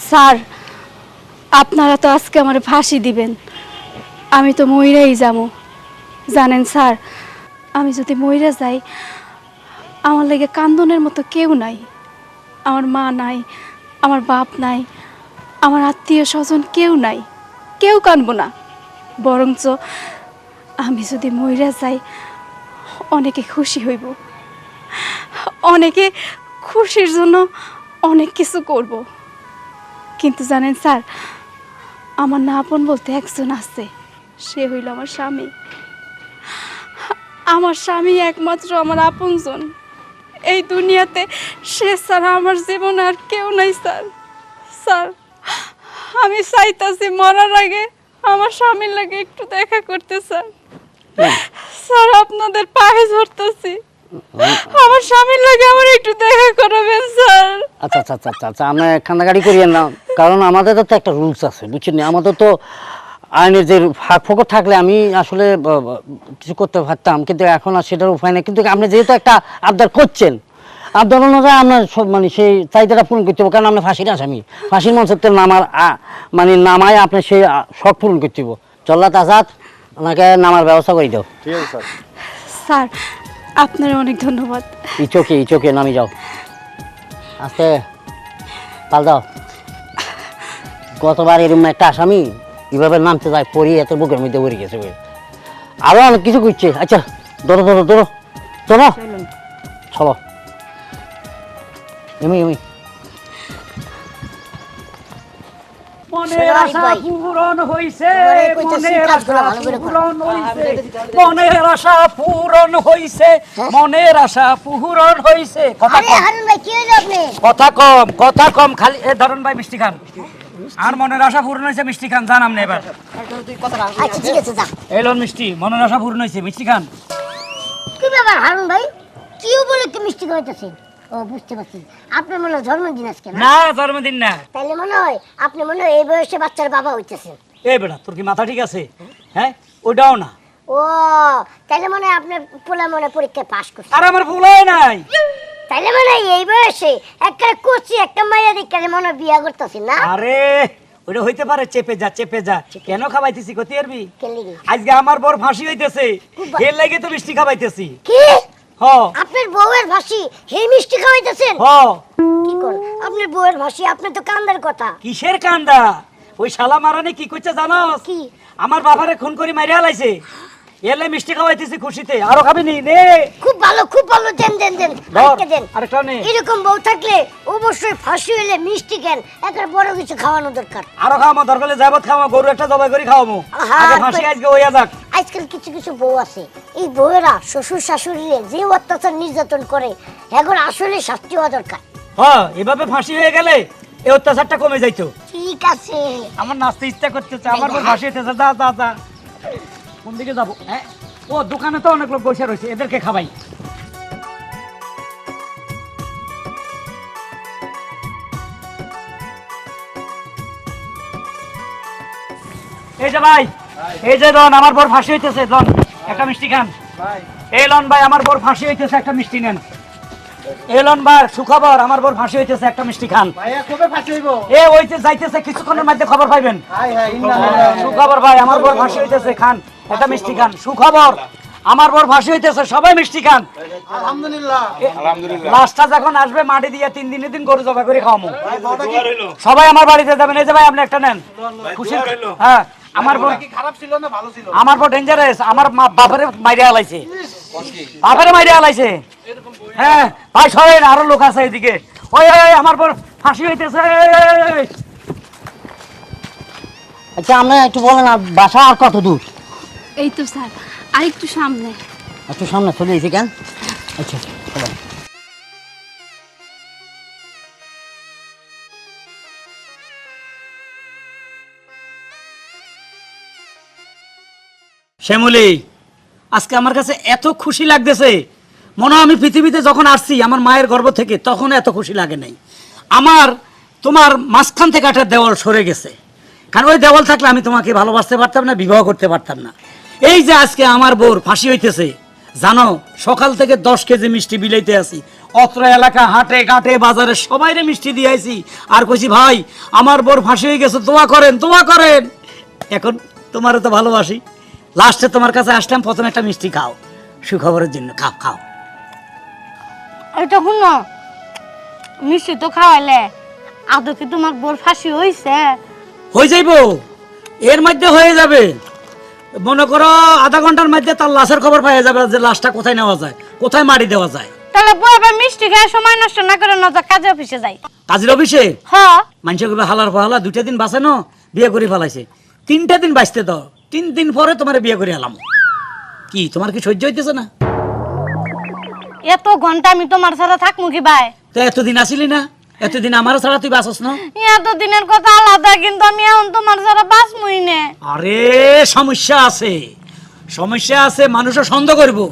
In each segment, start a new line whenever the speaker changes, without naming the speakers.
Sir, আপনারা তো আজকে আমার ফাঁসি দিবেন, আমি তো মইরাই যাবো। জানেন স্যার, আমি যদি মইরা যাই আমার লাগে কান্দনের মতো কেউ নাই। আমার মা নাই, আমার বাপ নাই, আমার আত্মীয় স্বজন কেউ নাই, কেউ কানবো না। বরঞ্চ আমি যদি মইরা যাই অনেকে খুশি হইব, অনেকে খুশির জন্য অনেক কিছু করব। কিন্তু জানেন স্যার, আমার না আপন বলতে একজন আছে, সে হইল আমার স্বামী। আমার স্বামী একমাত্র আমার আপনজন। এই দুনিয়াতে সে ছাড়া আমার জীবনে আর কেউ নাই স্যার। স্যার, আমি চাইতাছি মরার আগে আমার স্বামীর লাগে একটু দেখা করতে স্যার। স্যার, আপনাদের পায়ে ধরতেছি, আমার স্বামীর লাগে আমার একটু দেখা করাবেন স্যার।
আচ্ছা আচ্ছা আচ্ছা আচ্ছা, আমরা কান্নাকাটি করিয়েন না, কারণ আমাদের তো একটা রুলস আছে, বুঝছেন না? আমাদের তো আইনের যে ফাঁক ফোকর থাকলে আমি আসলে কিছু করতে পারতাম, কিন্তু এখন আর সেটার উপায় নেই। কিন্তু আপনি যেহেতু একটা আবদার করছেন, আবদার অনুযায়ী আপনার সব মানে সেই চাহিদাটা পূরণ করতে হবে, কারণ আপনি ফাঁসির আসামি, ফাঁসির মঞ্চের নামার মানে নামায় আপনি সেই শখ পূরণ করতে হবে। চল্লাত আজাদ, ওনাকে নামার ব্যবস্থা করে দাও।
ঠিক আছে স্যার।
স্যার, আপনার অনেক ধন্যবাদ।
এই চোখে নামি যাও, আস্তে পাল দাও। গতবার এরকম একটা আসামি এভাবে নামতে যায়, পড়ি এত বুকের মধ্যে পড়ে গেছে, আরো অনেক কিছু করছে। আচ্ছা ধরো ধরো ধরো ধরো, চলো এমি
মনের আশা পূরণ হইছে, মনের আশা পূরণ হইছে, মনের আশা পূরণ হইছে, মনের আশা পূরণ হইছে। কথা কম খালি এ ধরন ভাই মিষ্টি খান। আর মনের আশা পূরণ হইছে, মিষ্টি খান জান আমনে এবার।
আচ্ছা ঠিক আছে, যা।
এলন মিষ্টি, মনের আশা পূরণ হইছে, মিষ্টি খান।
কি ব্যাপার হারুন ভাই, কি বলে কি মিষ্টি খাইতেছেন? ও বুঝতে পারছি, আপনার মনে হয় জন্মদিন আজকে না?
না জন্মদিন না।
তাইলে মনে হয় আপনি মনে হয় এই বয়সে বাচ্চার বাবা হইতেছেন।
এ বেটা তোর কি মাথা ঠিক আছে? হ্যাঁ ওটাও না।
ও তাইলে মনে হয় আপনার পোলা মনে পরীক্ষায় পাশ করছে।
আর আমার ভুল হয় নাই।
তাইলে মনে হয় এই বয়সে একটা কোচি একটা মাইয়া দেখে মনে হয় বিয়া করতেছেন না?
আরে ওটা হইতে পারে, চেপে যা চেপে যা। কেন খাবাইতেছি কতি আরবি?
কেলিগি।
আজকে আমার বর ফাঁসি হইতেছে, এর লাগে তো মিষ্টি খাবাইতেছি।
কি
হ
আপনার বউয়ের ভাসি হে মিষ্টি খাওয়াইতেছেন?
হ।
কি কোন আপনার বউয়ের ভাসি, আপনার তো কান্দার কথা।
কিসের কান্দা? ওই শালা মারানি কি কইছে জানোস?
কি?
আমার বাবারে খুন করে মাইরা লাইছে, এলে মিষ্টি খাওয়াইতেছি খুশিতে। আরো খাবি নি? নে
খুব ভালো খুব ভালো, দেন দেন দেন,
ধর,
আরেকটা দেন।
আরেকটা নে।
এরকম বউ থাকলে অবশ্যই ফাঁসি হইলে মিষ্টি কেন একটা বড় কিছু খাওয়ানো দরকার।
আরো খাওয়ামো, দরকার হলে যাবত খাওয়ামো, গরু একটা জবাই করে খাওয়ামো।
আহা,
আগে ফাঁসি আজকে হইয়া যাক।
আজকাল কিছু কিছু বউ আছে, এই বউয়েরা শ্বশুর শাশুড়িরে যে অত্যাচার নির্যাতন করে এখন আসলে শাস্তি হওয়া দরকার।
হ্যাঁ এভাবে ফাঁসি হয়ে গেলে এই অত্যাচারটা কমে যাইতো।
ঠিক আছে,
আমার নাচতে ইচ্ছা করতেছে, আমার বর ফাঁসি হইতেছে। যা যা যা, কোন দিকে যাবো? হ্যাঁ ও দোকানে তো অনেক লোক বসে রয়েছে, এদেরকে খাবাই। এই যে ভাই, এই যে লন, আমার বর ফাঁসি হইতেছে, লন একটা মিষ্টি খান। এই লন ভাই, আমার বর ফাঁসি হইতেছে, একটা মিষ্টি নেন। এলন বার সুখবর, আমার বর ফাঁসি হইতেছে, একটা মিষ্টি খান।
ভাইয়া কবে ফাঁসি হইব?
এ ওইতে যাইতেছে, কিছুক্ষণের মধ্যে খবর পাইবেন।
হাই হাই
সুখবর ভাই, আমার বর ফাঁসি হইতেছে, খান একটা মিষ্টি খান। সুখবর, আমার বর ফাঁসি হইতেছে, সবাই মিষ্টি খান।
আলহামদুলিল্লাহ। আলহামদুলিল্লাহ।
লাস্টটা যখন আসবে মাটি দিয়ে 3 দিনের দিন গরু জবাই করে খাওয়ামো। সবাই আমার বাড়িতে যাবেন। এই যে ভাই আপনি একটা নেন, খুশি? হ্যাঁ আমার বর
কি খারাপ ছিল না ভালো ছিল?
আমার বর ডেঞ্জারাস, আমার বাপরে মাইরে আলাইছে, বাপরে মাইরে আলাইছে। হ্যাঁ ভাই সবাই আরো লোক আছে এদিকে। ওই ওই আমার বর ফাঁসি হইতেছে।
আচ্ছা আমরা একটু বলেন, বাসা আর কত দূর?
এই তো স্যার, আর একটু সামনে।
একটু সামনে চলে এসে কেন? আচ্ছা চলো।
শ্যামলী, আজকে আমার কাছে এত খুশি লাগতেছে, মনে হয় আমি পৃথিবীতে যখন আসছি আমার মায়ের গর্ভ থেকে তখন এত খুশি লাগে নাই। আমার তোমার মাঝখান থেকে একটা দেওয়াল সরে গেছে, কারণ ওই দেওয়াল থাকলে আমি তোমাকে ভালোবাসতে পারতাম না, বিবাহ করতে পারতাম না। এই যে আজকে আমার বউর ফাঁসি হইতেছে, জানো সকাল থেকে 10 কেজি মিষ্টি বিলাইতে আসি, অত্র এলাকা হাটে ঘাটে বাজারে সবাইরে মিষ্টি দিয়েছি আর কইছি ভাই আমার বোর ফাঁসি হয়ে গেছে, দোয়া করেন। এখন তোমারও তো ভালোবাসি, লাস্টে তোমার কাছে আসলাম, প্রথমে একটা মিষ্টি খাও সুখবরের জন্য, খাও।
এটা শুনো, মিষ্টি তো খাওয়াইলে আদৌ কি তোমার বোর ফাঁসি হইছে?
হয়ে যাইব, এর মধ্যে হয়ে যাবে। মনে করো আধা ঘন্টার মধ্যে তার লাশের খবর পাওয়া যাবে যে লাশটা কোথায় নেওয়া যায়, কোথায় মারি দেওয়া যায়।
তাহলে বউ আবার মিষ্টি খেয়ে সময় নষ্ট না করে নজর কাজে অফিসে যাই।
কাজের অফিসে
হ্যাঁ,
মানুষের হালার পাহালা 2টা দিন বাঁচে না, বিয়ে করে ফেলাইছে, 3টা দিন বাঁচতে দাও, 3 দিন পরে তোমার বিয়ে করে এলাম। কি তোমার কি সহ্য হইতেছে না?
এত ঘন্টা আমি তোমার ছাড়া থাকবো কি ভাই?
তো এতদিন আসিলি না, এতদিন আমার ছাড়া তুই বাঁচস না?
এত দিনের কথা আলাদা, কিন্তু আমি এখন তোমার ছাড়া বাঁচবই না।
আরে সমস্যা আছে, মানুষও সন্দেহ করবো,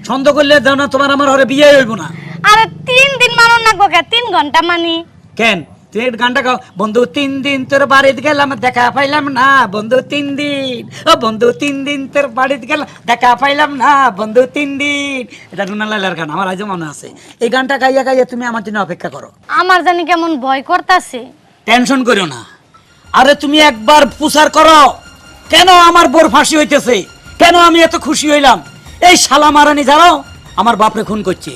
সন্দেহ করলে দাও না তোমার আমার ঘরে বিয়ে হইব না।
আরে 3 দিন মানুষ নাকবো কে? 3 ঘন্টা মানি
কেন তুই এই গানটা গাও, বন্ধু 3 দিন তোর বাড়িতে গেলাম দেখা পাইলাম না, বন্ধু 3 দিন, ও বন্ধু 3 দিন তোর বাড়িতে গেলাম দেখা পাইলাম না, বন্ধু 3 দিন। এটা রুনা লাইলার গান, আমার আজও মনে আছে। এই গানটা গাইয়া তুমি আমার জন্য অপেক্ষা করো।
আমার জানি কেমন ভয় করতেছে।
টেনশন করো না, আরে তুমি একবার প্রচার করো, কেন আমার বোর ফাঁসি হইতেছে, কেন আমি এত খুশি হইলাম। এই শালা মারানি যারাও আমার বাপরে খুন করছে,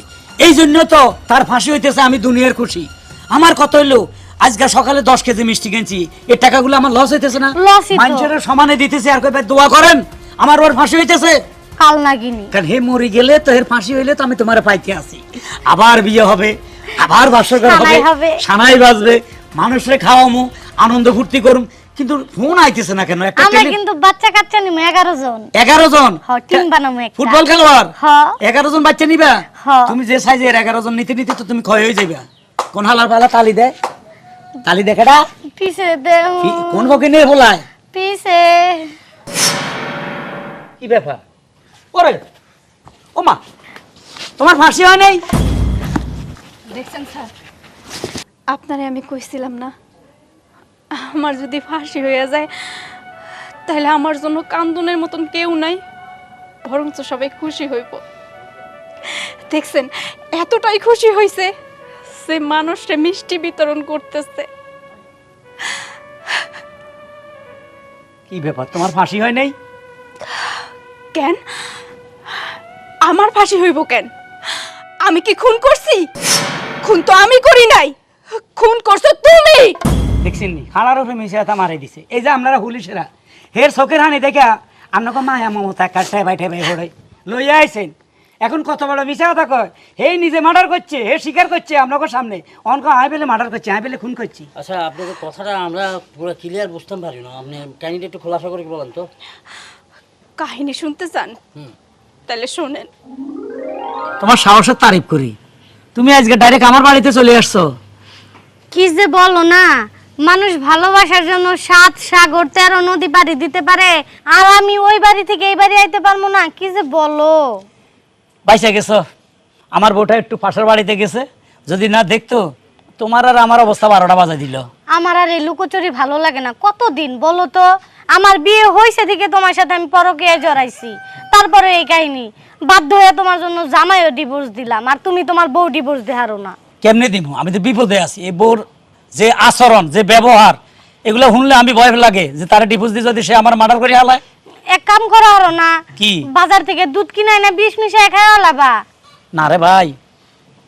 এই জন্য তো তার ফাঁসি হইতেছে, আমি দুনিয়ার খুশি। আমার কত হইলো, আজকে সকালে 10 কেজি মিষ্টি কিনছি, এই টাকাগুলো আমার লস হইতেছে না? মানুষের সমানে দিতেছে, আর কইবে দোয়া করেন আমার ওর ফাঁসি হইতেছে।
কাল নাগিনি,
কারণ হে মরে গেলে তো এর ফাঁসি হইলে তো আমি তোমার পাইতে আছি, আবার বিয়ে হবে, আবার বাসর হবে, সানাই বাজবে, মানুষরে খাওয়ামু, আনন্দ ফুর্তি করুম। কিন্তু ফোন আইতেছে না কেন? একটা
আমরা কিন্তু বাচ্চা কাচ্চা নিমু 11 জন।
11 জন?
হ্যাঁ, টিম বানামু একটা।
ফুটবল খেলোয়াড়?
হ্যাঁ।
11 জন বাচ্চা নিবা?
হ্যাঁ।
তুমি যে সাইজের 11 জন নিতে তো তুমি ক্ষয় হয়ে যাবে। কোন হালার পালা তালি দেখাটা
পিছে দেও।
কোন বকে নিয়ে বলায়
পিছে।
কি ব্যাপার? ওরে ও মা, তোমার ফাঁসি হয় নাই?
দেখছেন স্যার, আপনারে আমি কইছিলাম না, আমার যদি ফাঁসি হয়ে যায় তাহলে আমার জন্য কান্দনের মতন কেউ নাই, বরঞ্চ সবাই খুশি হইব। দেখছেন এতটাই খুশি হইছে সে মানুষকে মিষ্টি বিতরণ করতেছে।
কি ব্যাপার, তোমার ফাঁসি হয় নাই?
কেন আমার ফাঁসি হইব কেন? আমি কি খুন করছি? খুন তো আমি করি নাই, খুন করছো তুমি।
দেখছেন নি খালার উপরে মিশে তা মারাই দিছে। এই যে আপনারা হুলিশেরা হের চোখের হানি দেখা আপনাকে মায়া মমতা কাটায় বাইঠাই বাই হড়াই লইয়া আইছেন, এখন কত বড় মিশা কথা কয়। হে নিজে মার্ডার করছে, হে স্বীকার করছে আপনাকে সামনে, অনক আই পেলে মার্ডার করছে, আই পেলে খুন করছি।
আচ্ছা, আপনাদের কথাটা আমরা পুরো ক্লিয়ার বুঝতে পারি না, আপনি কাহিনিটা একটু খোলাসা করে বলেন তো।
কাহিনী শুনতে চান? তাহলে শোনেন।
তোমার সাহসের তারিফ করি, তুমি আজকে ডাইরেক্ট আমার বাড়িতে চলে আসছো।
কি যে বলো না, মানুষ ভালোবাসার জন্য 7 সাগর 13 নদী পাড়ি দিতে পারে, আর আমি ওই বাড়ি থেকে এই বাড়ি আইতে পারবো না? কি যে বলো।
বাইসা গেছো, আমার বউটা একটু পাশের বাড়িতে গেছে, যদি না দেখতো তোমার আর আমার অবস্থা 12টা বাজা দিল।
আমার আর এই লুকোচুরি ভালো লাগে না। কতদিন বলো তো, আমার বিয়ে হয়েছে দিকে তোমার সাথে আমি পরকীয়ায় জড়াইছি, তারপরে এই কাহিনী। বাধ্য হয়ে তোমার জন্য জামাইও ডিভোর্স দিলাম, আর তুমি তোমার বউ ডিভোর্স দেহারো না।
কেমনে দিব? আমি তো বিপদে আছি। এই বউর যে আচরণ, যে ব্যবহার, এগুলো শুনলে আমি ভয় লাগে যে তারা ডিভোর্স দিয়ে যদি সে আমার মার্ডার করে হালায়।
এক কাম করা হলো না,
কি?
বাজার থেকে দুধ কিনাই না 20 মিশায় খাওয়া লাবা।
না রে ভাই,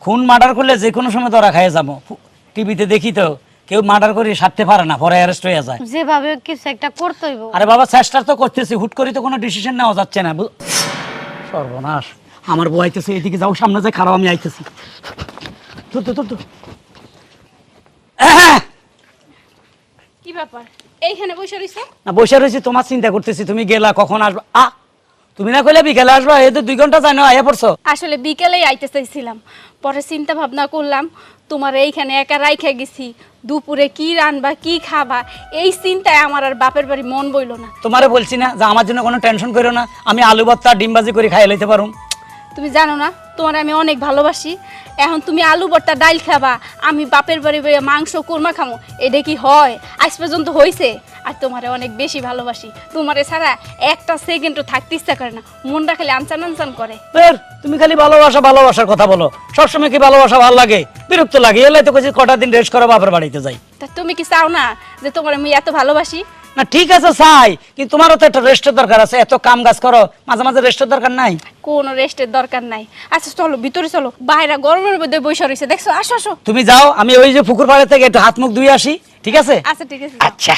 খুন মার্ডার করলে যে কোনো সময় ধরা খাইয়ে যাবো। টিভিতে দেখি তো কেউ মার্ডার করে সারতে পারে না, পরে অ্যারেস্ট হয়ে যায়।
যেভাবে কিছু একটা করতে হইব।
আরে বাবা, চেষ্টা তো করতেছি, হুট করে তো কোনো ডিসিশন নেওয়া যাচ্ছে না। সর্বনাশ, আমার বউ আইতেছে, এদিকে যাও, সামনে যাই, খারাপ আমি আইতেছি।
কি ব্যাপার এইখানে বসে রইছো?
না বসে রয়েছি, তোমার চিন্তা করতেছি, তুমি গেলা কখন আসবা। তুমি না কইলে বিকেলে আসবা, এই তো 2 ঘন্টা যায় না, আয়া পড়ছো।
আসলে বিকেলেই আইতে চাইছিলাম, পরে চিন্তা ভাবনা করলাম তোমার এইখানে একা রাইখা গেছি, দুপুরে কি রানবা কি খাবা, এই চিন্তায় আমার আর বাপের বাড়ি মন বইল না।
তোমারে বলছি না যে আমার জন্য কোনো টেনশন করো না, আমি আলু ভর্তা ডিম ভাজি করে খাইয়ে লইতে পারুম।
তুমি জানো না তোমার আমি অনেক ভালোবাসি, এখন তুমি আলু ভর্তা ডাইল খাবা, আমি বাপের বাড়ি বইয়া মাংস কোরমা খামো, এটা কি হয়? আজ পর্যন্ত হইছে? আর তোমারে অনেক বেশি ভালোবাসি। তোমারে ছাড়া একটা সেকেন্ডও থাকতে ইচ্ছা করে না, মনটা খালি আনচান আনচান করে।
বের, তুমি খালি ভালোবাসার কথা বলো, সবসময় কি ভালোবাসা ভালো লাগে? বিরক্ত লাগে। এলাই তো কইছি কটা দিন রেস্ট করো, বাপের বাড়িতে যাই।
তা তুমি কি চাও না যে তোমার আমি এত ভালোবাসি?
না ঠিক আছে চাই, কিন্তু তোমারও তো একটা রেস্টের দরকার আছে। এত কাম কাজ করো, মাঝে মাঝে রেস্টের দরকার নাই?
কোনো রেস্টের দরকার নাই। আচ্ছা চলো ভিতরে চলো, বাইরে গরমের মধ্যে বসে রয়েছে দেখছো, আসো আসো।
তুমি যাও, আমি ওই যে পুকুর পাড়ে থেকে একটু হাত মুখ ধুয়ে আসি, ঠিক আছে?
আচ্ছা ঠিক আছে।
আচ্ছা।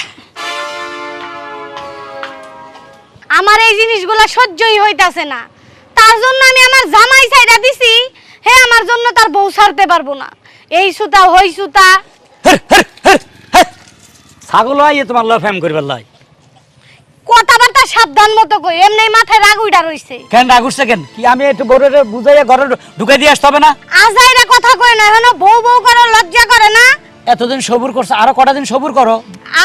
আমার এই জিনিসগুলো সহ্যই হইতাছে না, তার জন্য আমি আমার জামাই ছাইড়া দিছি। হে আমার জন্য তার বউ ছাড়তে পারবো না। এই সুতা হই সুতা।
ছাগল আইয়ে তোমার লয় ফ্যাম করবার লাই।
কথাবার্তা সাবধান মতো কই, এমনি মাথায় রাগ উইড়া রইছে।
কেন রাগ উঠছে কেন? কি আমি একটু বড়রে বুঝাইয়া ঘরে ঢুকাই দিয়ে আসতে হবে না?
আজাইরা কথা কই না, এখন বউ বউ করো, লজ্জা করে না?
এতদিন সবুর করছো, আরো কটা দিন সবুর করো।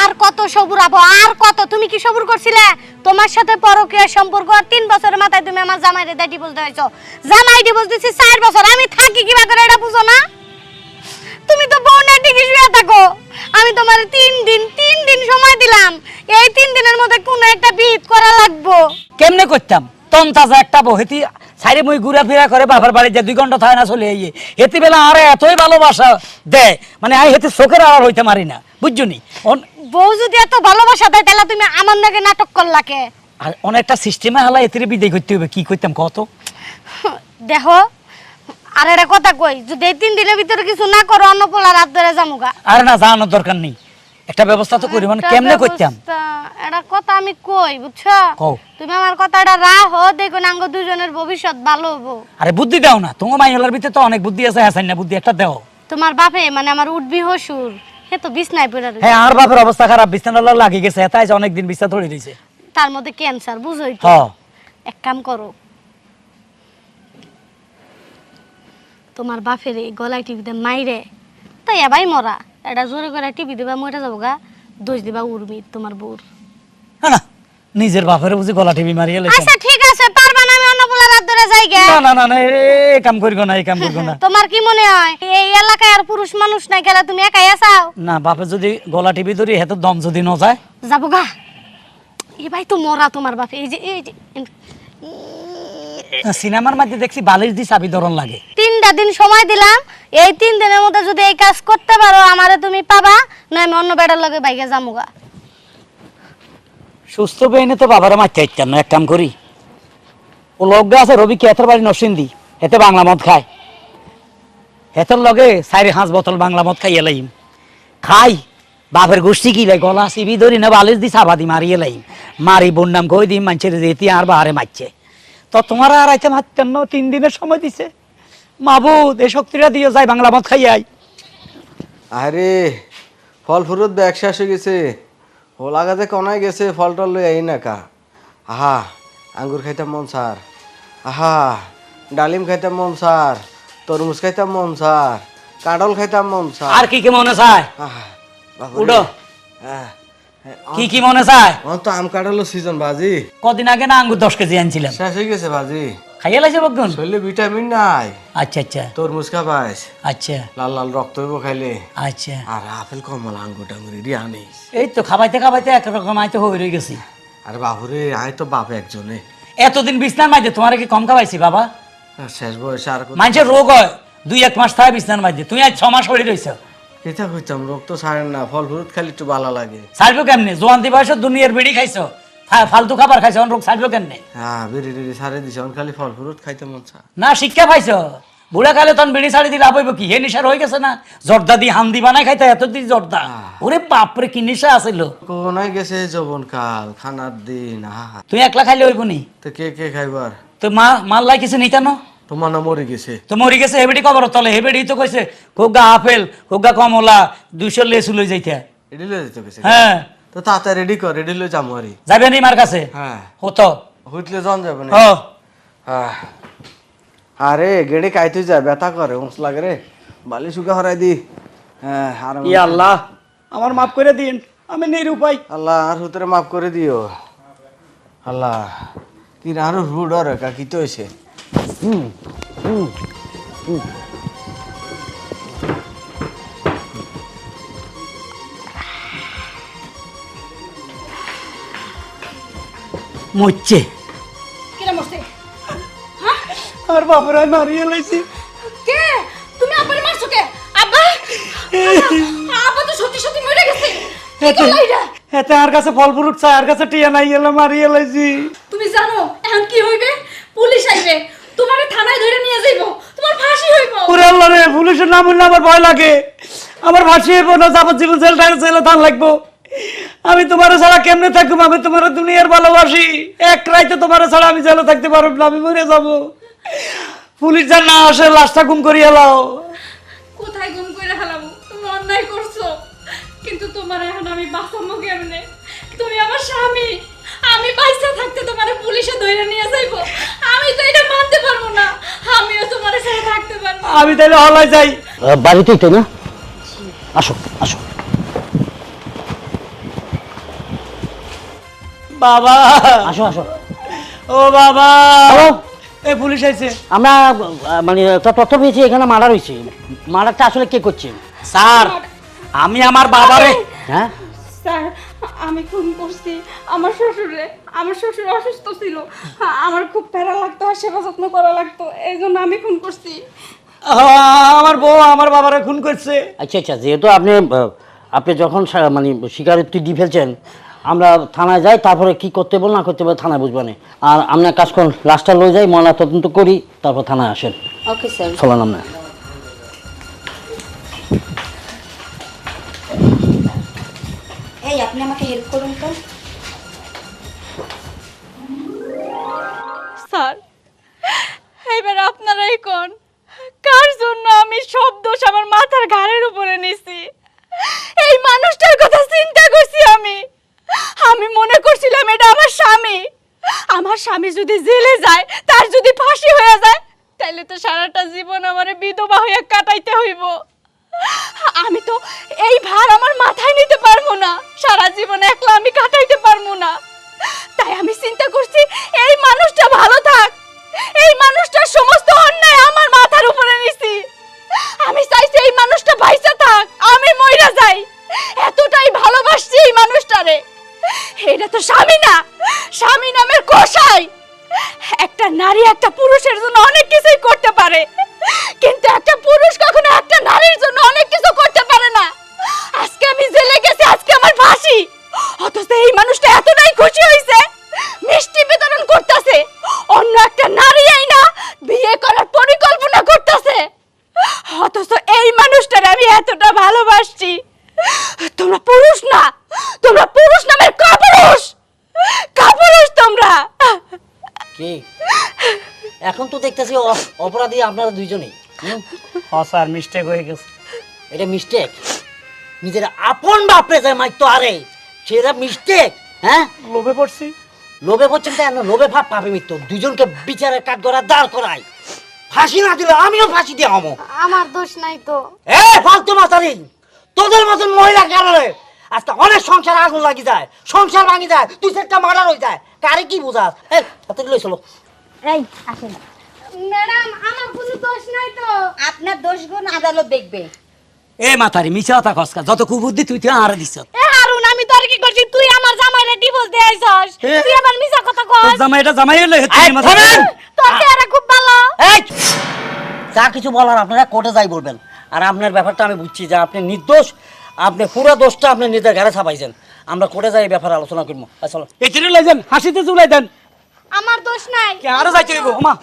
আর কত সবুর আবো, আর কত? তুমি কি সবুর করছিলে? তোমার সাথে পরকীয়া সম্পর্ক আর 3 বছরের মাথায় তুমি আমার জামাইরে দাই ডিভোর্স দিয়েছো। জামাই ডিভোর্স দিছি 4 বছর, আমি থাকি কিবা করে এটা বুঝো না? তুমি তো বউ না ঠিকই শুয়ে থাকো। আমি তোমার 3 দিন সময় দিলাম, এই 3 দিনের মধ্যে কোন একটা বিহিত করা লাগবো।
কেমনে করতাম? তন তাজা একটা বহেতি সাইরে মুই ঘুরা ফিরা করে বাবার বাড়ি যে 2 ঘন্টা থাকে না চলে আইয়ে, হেতি বেলা আরে এতই ভালোবাসা দেয়, মানে আই হেতি চোখের আড়াল হইতে মারি না, বুঝছো নি?
বউ যদি এত ভালোবাসা দেয় তাহলে তুমি আমার নাকি নাটক করলা কে?
আর অনেকটা সিস্টেমে হালা এতিরে বিদায় করতে হবে। কি করতাম কত?
দেখো, আর একটা কথা কই, যদি এই 3 দিনের ভিতরে কিছু না করো, অন্য পোলা রাত ধরে যামুগা।
আরে না, জানানোর দরকার নেই, একটা ব্যবস্থা তো করি। মানে কেমনে করতাম?
এটা কথা আমি কই, বুঝছো?
কও।
তুমি আমার কথাটা রাখো, দেখো নাঙ্গ দুজনের ভবিষ্যৎ ভালো হবো।
আরে বুদ্ধি দাও না, তোমার মাইহলার ভিতরে তো অনেক বুদ্ধি আছে, হাসান না বুদ্ধি একটা দাও।
তোমার বাপে মানে আমার উঠবি হসুর, হে তো বিছনায় পড়ে রয়েছে।
হ্যাঁ, আর বাপের অবস্থা খারাপ, বিছানা লাগি গেছে, এটাই অনেকদিন বিছনা ধরে রয়েছে।
তার মধ্যে ক্যান্সার, বুঝোই তো।
হ্যাঁ।
এক কাম করো, তোমার বাপের এই গলায় টিভিতে মাইরে তাই এবাই মরা, এটা জোরে করে টিভি দিবা, মরে যাবো গা, দোষ দিবা উর্মি তোমার বউর।
হ্যাঁ না, নিজের বাপের বুঝি গলা টিভি মারিয়ে লেছে।
আচ্ছা ঠিক আছে, পারবা না? আমি অন্য পোলা রাত ধরে যাই গে।
না না না না, এই কাম করিও না, এই কাম করিও না।
তোমার কি মনে হয় এই এলাকায় আর পুরুষ মানুষ নাই গেলা তুমি একাই আসাও?
না, বাপের যদি গলা টিভি ধরি হেতো দম যদি ন যায়।
যাবো গা, এ ভাই তো মরা তোমার বাপে। এই যে
সিনেমার মধ্যে দেখছি বালিশ দি চাবি ধরন লাগে।
3টা দিন সময় দিলাম, এই 3 দিনের মধ্যে যদি এই কাজ করতে পারো আমারে তুমি পাবা, না আমি অন্য বেটার লগে বাইকে যামুগা।
সুস্থ বেইনে তো বাবারে মারতে চাইতাম না, এক কাম করি, ও লগ্গা আছে রবি কেতের বাড়ি নরসিংদী, হেতে বাংলা মদ খায়, হেতের লগে 4-5 বোতল বাংলা মদ খাইয়ে লাইম, খাই বাপের গোষ্ঠী কি লাই গলা চিবি ধরি না বালিশ দি চাবা দি মারিয়ে লাইম, মারি বন্যাম কই দিম মানুষের যেতি আর বাহারে মারছে। তো তোমার আর আইতে মারতেন না, 3 দিনের সময় দিছে। মাবুদ এই শক্তিটা দিয়ে যায় বাংলা মদ খাইয়াই।
আরে ফল ফুরুত ব্যাগ শেষ হয়ে গেছে, ও লাগাতে কনায় গেছে, ফল টল লই আই না কা। আহা আঙ্গুর খাইতাম মন সার, আহা ডালিম খাইতাম মন সার, তরমুজ খাইতাম মন সার, কাঁঠাল খাইতাম মন সার।
আর কি কি মনে চায়?
আহা বাবা
উঠো।
হ্যাঁ
কি কি মনে চায়?
আমার তো আম কাঁঠালো সিজন বাজি,
কদিন আগে না আঙ্গুর 10 কেজি আনছিলাম,
শেষ হয়ে গেছে বাজি।
খাইয়ে লাইছে বকগুন?
শরীরে ভিটামিন নাই,
আচ্ছা আচ্ছা
তরমুজ খাবাইস,
আচ্ছা
লাল লাল রক্ত হইব খাইলে,
আচ্ছা।
আর আপেল কমলা আঙ্গুর টাঙ্গুর এডি আনিস।
এই তো খাবাইতে খাবাইতে একরকম আইতে হয়ে রয়ে গেছি।
আরে বাবুরে আয় তো বাপ একজনে,
এতদিন বিছনার মাঝে তোমার কি কম খাবাইছি বাবা?
শেষ বয়সে আর
মানুষের রোগ হয় 2-1 মাস থাকে বিছনার মাঝে, তুই আজ 6 মাস হয়ে রয়েছ।
এটা কইতাম রোগ তো ছাড়ে না, ফল ফ্রুট খালি একটু ভালো লাগে।
ছাড়বো কেমনে? জোয়ান্তি বয়স দুনিয়ার বেড়ি খাইছো, ফালতু খাবার খাইছো, রোগ ছাড়বো কেমনে?
হ্যাঁ বিড়ি টিড়ি ছাড়ে দিছে, খালি ফল ফ্রুট খাইতে মন চা।
না শিক্ষা পাইছো, বুড়া কালে তখন বিড়ি ছাড়ি দিলে লাভ কি? হে নিশার হয়ে গেছে না, জর্দা দি হান্দি বানাই খাইতে এতদিন জর্দা, ওরে বাপরে কি নিশা আসিল।
কোনায় গেছে যৌবন কাল, খানার দিন। আহা
তুই একলা খাইলে হইব নি?
তো কে কে খাইবার?
তো মাল্লাই কিছু নিতানো
তোমার না মরে গেছে?
তো মরি গেছে, হেবেডি কবর তলে, হেবেডি তো কইছে হোগা আপেল হোগা কমলা 200 লেসু লই যাইতে।
রেডি লয়ে যেতে গেছে?
হ্যাঁ
তো তাতে রেডি কর, রেডি লয়ে যাবো আরি।
যাবে নি মার কাছে?
হ্যাঁ
হতো
হুইটলে জন যাবে না।
ও
হ্যাঁ আরে গেড়ে কাইতে যায়, ব্যথা করে, উঁচ লাগে রে, বালি শুকা হরাই দি। হ্যাঁ আর
ইয়া আল্লাহ আমার মাফ করে দিন, আমি নিরুপায়।
আল্লাহ আর হুতরে মাফ করে দিও। আল্লাহ কি আরো রুড আর কি তো হয়েছে।
মরছে।
কিরা মরছে?
আর বাবারা মারিয়ে লাইছি।
কে? তুমি আব্বারে মারছো কে? আব্বা? আব্বা তো সত্যি সত্যি মরে গেছে। কি করলা এটা?
এতে আর কাছে ফল ফ্রুট চাই, আর কাছে টিয়া নাই, এলা মারিয়ে লাইছি।
তুমি জানো এখন কি হইবে? পুলিশ আইবে, তোমারে থানায় ধরে নিয়ে যাইব, তোমার ফাঁসি হইব।
ওরে আল্লাহ রে, পুলিশের নাম হইলে আমার ভয় লাগে। আমার ফাঁসি হইব না, যাবজ্জীবন জেলে থান লাগবো। আমি তোমার ছাড়া কেমনে থাকবো? আমি তোমার দুনিয়ার ভালোবাসি। এক রাইতে তোমার ছাড়া আমি জেলে থাকতে পারব না, আমি মরে যাবো। পুলিশ যা না আসে, লাশটা গুম করিয়ে লাও।
কোথায় গুম করে হালাবো? তুমি অন্যায় করছো, কিন্তু তোমার এখন আমি বাঁচাবো কেমনে? তুমি আমার স্বামী, আমি বাইসা থাকতে তোমারে পুলিশে ধরে নিয়ে যাইবো? আমি তো এটা মানতে পারবো না। আমিও তোমার সাথে থাকতে পারবো না।
আমি তাহলে হলায় যাই।
বাড়িতেই তো না? আসো আসো।
বাবা,
আসো আসো।
ও বাবা,
হ্যালো?
এই পুলিশ আইছে।
আমরা মানে একটা তথ্য পেয়েছি এখানে মার্ডার হয়েছে। মার্ডারটা আসলে কে করছে?
স্যার, আমি আমার বাবারে।
হ্যাঁ,
স্যার, আমি খুন করছি আমার শ্বশুরে। আমার শ্বশুর অসুস্থ ছিল, আমার খুব প্যারা লাগতো আর সেবা যত্ন করা লাগতো, এই জন্য আমি খুন করছি।
আমার বউ আমার বাবারে খুন করছে।
আচ্ছা আচ্ছা, যেহেতু আপনি আপনি যখন মানে স্বীকারোক্তি দিয়ে ফেলছেন, আমরা থানায় যাই, তারপরে কি করতে বল না করতে বল থানায় বুঝবানে। আর আপনার কাজ করুন, লাশটা লয়ে যাই, ময়না তদন্ত করি, তারপর থানায় আসেন।
Okay sir.
চলেন আপনার।
এই আপনি আমাকে হেল্প করুন তো।
স্যার, এবার আপনারাই কোন কার জন্য আমি সব দোষ আমার মাথার ঘাড়ের উপরে নিছি? এই মানুষটার কথা চিন্তা করছি আমি। আমি মনে করছিলাম এটা আমার স্বামী। আমার স্বামী যদি জেলে যায়, তার যদি ফাঁসি হয়ে যায়, তাহলে তো সারাটা জীবন আমারে বিধবা হয়ে কাটাইতে হইব। আমি তো এই ভার আমার মাথায় নিতে পারবো না, সারা জীবন একলা আমি কাটাইতে পারবো না। তাই আমি চিন্তা করছি এই মানুষটা ভালো থাক, এই মানুষটার সমস্ত অন্যায় আমার মাথার উপরে নিছি। আমি চাইছি এই মানুষটা বাইসা থাক, আমি মইরা যাই। এতটাই ভালোবাসছি এই মানুষটারে। এটা তো স্বামী না, স্বামী নামের কসাই। একটা নারী একটা পুরুষের জন্য অনেক কিছুই করতে পারে, কিন্তু একটা পুরুষ কখনো একটা নারীর জন্য অনেক কিছু করতে পারে না। আজকে আমি জেলে গেছি, আজকে আমার ফাঁসি, অথচ এই মানুষটা এতটাই খুশি হয়েছে, মিষ্টি বিতরণ করতেছে, অন্য একটা নারী না বিয়ে করার পরিকল্পনা করতেছে। অথচ এই মানুষটারে আমি এতটা ভালোবাসছি। তোমরা পুরুষ না, তোমরা পুরুষ নামের কাপুরুষ, কাপুরুষ তোমরা।
কি এখন তো দেখতেছি অপরাধী আপনারা দুইজনেই।
হ্যাঁ স্যার, মিস্টেক হয়ে গেছে।
এটা মিস্টেক? নিজের আপন বাপরে যায় মাইতো, আরে সেটা মিস্টেক? হ্যাঁ,
লোভে পড়ছি।
লোভে পড়ছেন তাই না? লোভে ভাব পাবে মৃত্যু। দুইজনকে বিচারের কাঠ গড়া দাঁড় করাই, ফাঁসি না দিলে আমিও ফাঁসি দিয়ে আমো।
আমার দোষ নাই তো।
এ ফালতু মাতারি, তোদের মতন মহিলার কারণে আজকে অনেক সংসার আগুন লাগি যায়, সংসার ভাঙি যায়, তুই সেটা মার্ডার হয়ে যায়। কারে কি বোঝাস? এই তাড়াতাড়ি লই চলো।
এই আসেন।
ম্যাডাম, আমার কোনো দোষ নাই তো।
আপনার দোষগুণ আদালত দেখবে।
এ মাথারি মিছা কথা কসকা, যত কুবুদ্ধি তুই তুই আরে দিছ।
এ হারুন, আমি তো আর কি করছি? তুই আমার জামাইরে ডিভোর্স দিয়ে আইছস,
এ?
তুই আবার মিছা কথা
তোর
কস।
জামাইটা জামাই হলে
এই,
তুই মাথা
থামেন!
তোর চেহারা খুব ভালো।
এই যা কিছু বলার আপনারা কোর্টে যাই বলবেন। আর আপনার ব্যাপারটা আমি বুঝছি যে আপনি নির্দোষ, আপনি পুরো দোষটা আপনি নিজের ঘরে ছাপাইছেন। আমরা কোর্টে যাই এই ব্যাপারে আলোচনা করবো। চলো।
এই ছেড়ে লই যান, হাসিতে চুলাই দেন।
আমার দোষ নাই।
কে আরো যাইতে হইব? ওমা